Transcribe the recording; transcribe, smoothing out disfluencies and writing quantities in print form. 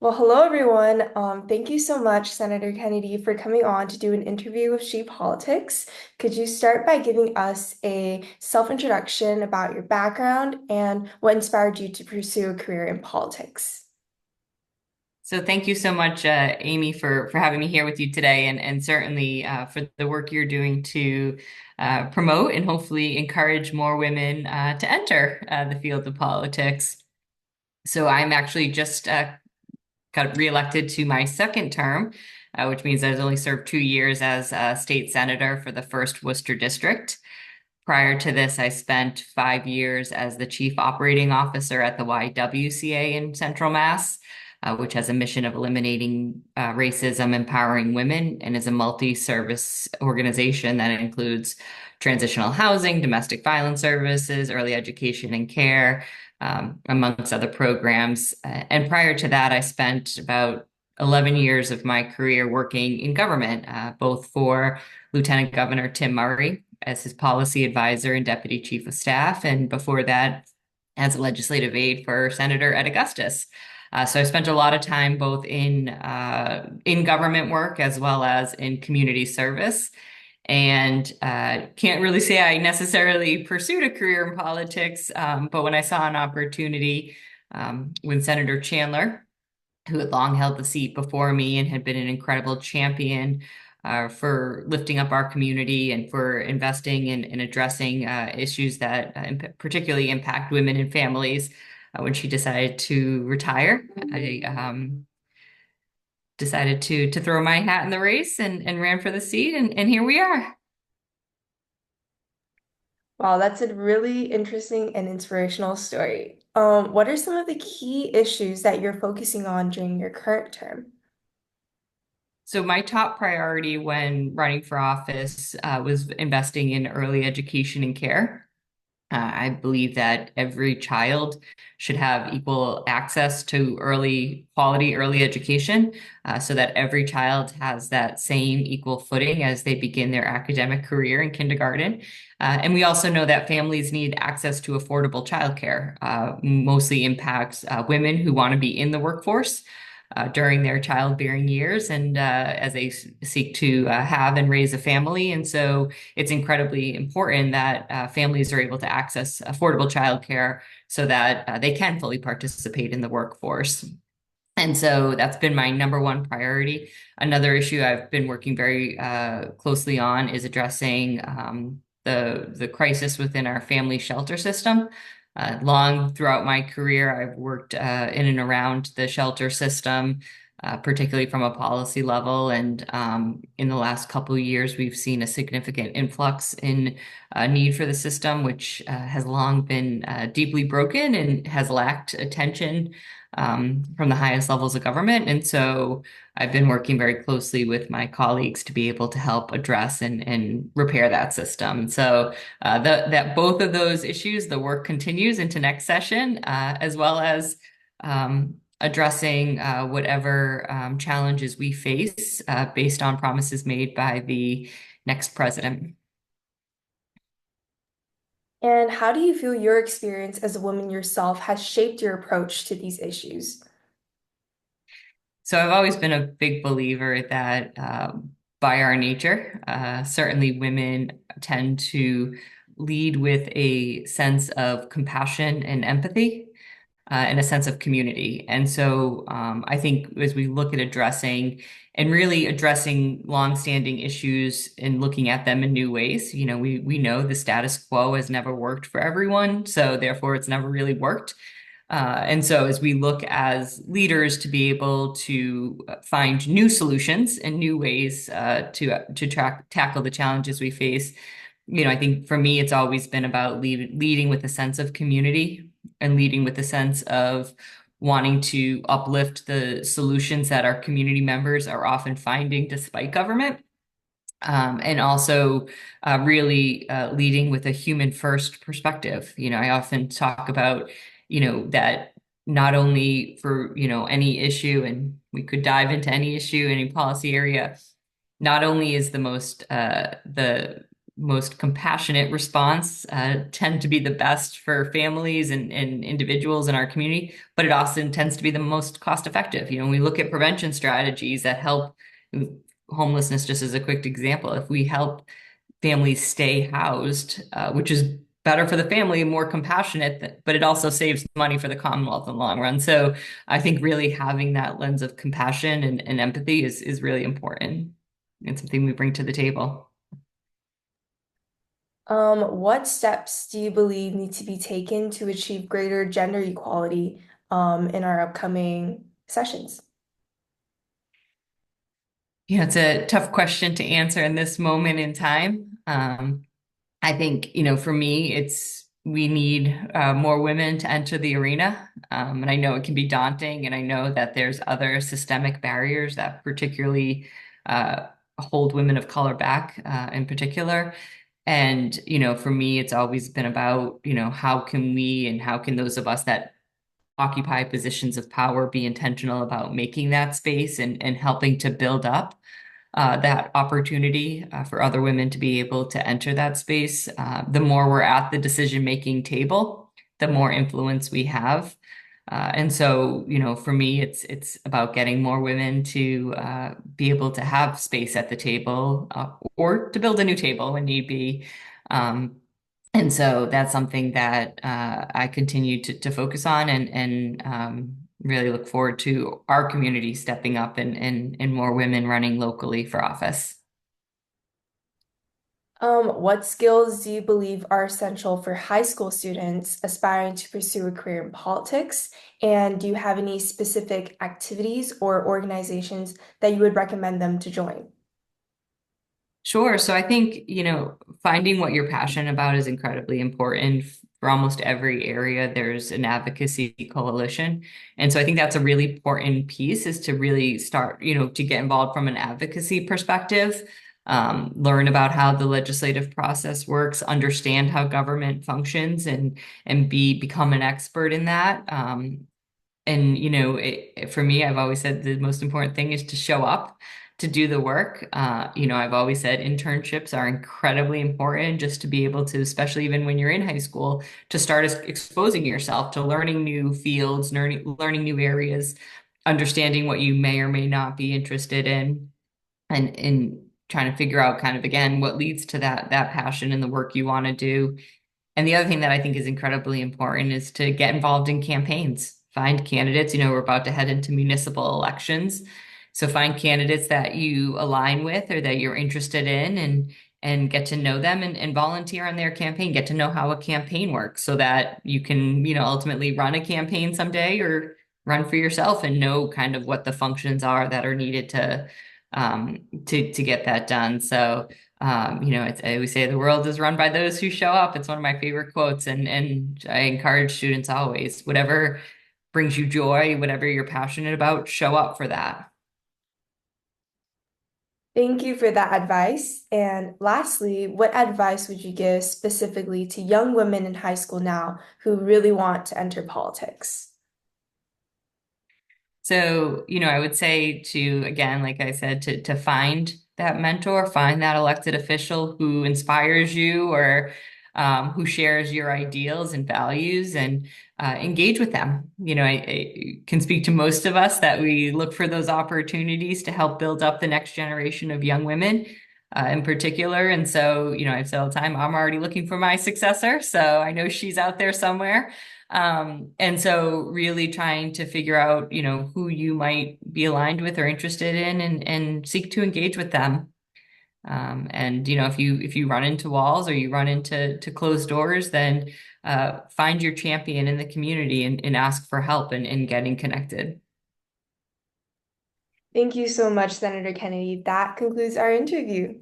Well, hello everyone. Thank you so much, Senator Kennedy, for coming on to do an interview with ShePolitics. Could you start by giving us a self-introduction about your background and what inspired you to pursue a career in politics? So thank you so much, Amy, for having me here with you today, and certainly for the work you're doing to promote and hopefully encourage more women to enter the field of politics. So I'm actually just got reelected to my second term, which means I've only served 2 years as a state senator for the first Worcester district. Prior to this, I spent 5 years as the chief operating officer at the YWCA in Central Mass, which has a mission of eliminating racism, empowering women, and is a multi-service organization that includes transitional housing, domestic violence services, early education and care, amongst other programs. And prior to that, I spent about 11 years of my career working in government, both for Lieutenant Governor Tim Murray as his policy advisor and deputy chief of staff, and before that, as a legislative aide for Senator Ed Augustus. So I spent a lot of time both in government work as well as in community service, and can't really say I necessarily pursued a career in politics. But when I saw an opportunity, when Senator Chandler, who had long held the seat before me and had been an incredible champion for lifting up our community and for investing in addressing issues that particularly impact women and families. When she decided to retire, I decided to throw my hat in the race and ran for the seat, and here we are. Wow, that's a really interesting and inspirational story. What are some of the key issues that you're focusing on during your current term? So my top priority when running for office was investing in early education and care. I believe that every child should have equal access to quality early education, so that every child has that same equal footing as they begin their academic career in kindergarten. And we also know that families need access to affordable childcare, mostly impacts women who want to be in the workforce during their childbearing years and as they seek to have and raise a family. And so it's incredibly important that families are able to access affordable childcare so that they can fully participate in the workforce. And so that's been my number one priority. Another issue I've been working very closely on is addressing the crisis within our family shelter system. Long throughout my career, I've worked in and around the shelter system, particularly from a policy level. And in the last couple of years, we've seen a significant influx in need for the system, which has long been deeply broken and has lacked attention from the highest levels of government. And so I've been working very closely with my colleagues to be able to help address and repair that system. So that both of those issues, the work continues into next session, as well as addressing whatever challenges we face based on promises made by the next president. And how do you feel your experience as a woman yourself has shaped your approach to these issues? So I've always been a big believer that by our nature, certainly women tend to lead with a sense of compassion and empathy, and a sense of community. And so I think as we look at addressing and really addressing longstanding issues and looking at them in new ways, we know the status quo has never worked for everyone, so therefore it's never really worked. And so, as we look as leaders to be able to find new solutions and new ways to tackle the challenges we face, I think for me, it's always been about leading with a sense of community and leading with a sense of wanting to uplift the solutions that our community members are often finding despite government. And also really leading with a human first perspective. I often talk about, that not only for, any issue, and we could dive into any issue, any policy area, not only is the most compassionate response, tend to be the best for families and individuals in our community, but it also tends to be the most cost effective. You know, we look at prevention strategies that help homelessness, just as a quick example. If we help families stay housed, which is better for the family, more compassionate, but it also saves money for the Commonwealth in the long run. So I think really having that lens of compassion and empathy is really important and something we bring to the table. What steps do you believe need to be taken to achieve greater gender equality, in our upcoming sessions? You know, it's a tough question to answer in this moment in time. I think, you know, for me, it's we need more women to enter the arena. And I know it can be daunting, and I know that there's other systemic barriers that particularly uh, hold women of color back in particular. And, you know, for me, it's always been about, you know, how can we and how can those of us that occupy positions of power be intentional about making that space and helping to build up that opportunity for other women to be able to enter that space. The more we're at the decision-making table, the more influence we have. And so, you know, for me, it's about getting more women to be able to have space at the table or to build a new table when need be. Um, and so that's something that I continue to focus on and really look forward to our community stepping up and more women running locally for office. What skills do you believe are essential for high school students aspiring to pursue a career in politics? And do you have any specific activities or organizations that you would recommend them to join? Sure. So I think, you know, finding what you're passionate about is incredibly important. For almost every area, there's an advocacy coalition. And so I think that's a really important piece is to really start, you know, to get involved from an advocacy perspective, learn about how the legislative process works, understand how government functions and become an expert in that. And you know, for me, I've always said the most important thing is to show up to do the work. You know, I've always said internships are incredibly important just to be able to, especially even when you're in high school, to start exposing yourself to learning new fields, learning new areas, understanding what you may or may not be interested in, and trying to figure out kind of again what leads to that passion and the work you want to do. And the other thing that I think is incredibly important is to get involved in campaigns. Find candidates. You know, we're about to head into municipal elections. So find candidates that you align with or that you're interested in and get to know them and volunteer on their campaign. Get to know how a campaign works so that you can, you know, ultimately run a campaign someday or run for yourself and know kind of what the functions are that are needed to get that done. So you know, I always say the world is run by those who show up. It's one of my favorite quotes, and I encourage students always, whatever brings you joy, whatever you're passionate about, show up for that. Thank you for that advice. And lastly, what advice would you give specifically to young women in high school now who really want to enter politics? So, you know, I would say to, again, like I said, to find that mentor, find that elected official who inspires you or who shares your ideals and values and engage with them. You know, I can speak to most of us that we look for those opportunities to help build up the next generation of young women. In particular. And so, you know, I've said all the time, I'm already looking for my successor. So I know she's out there somewhere. And so really trying to figure out, you know, who you might be aligned with or interested in and seek to engage with them. And you know, if you run into walls or you run into closed doors, then find your champion in the community and ask for help and getting connected. Thank you so much, Senator Kennedy. That concludes our interview.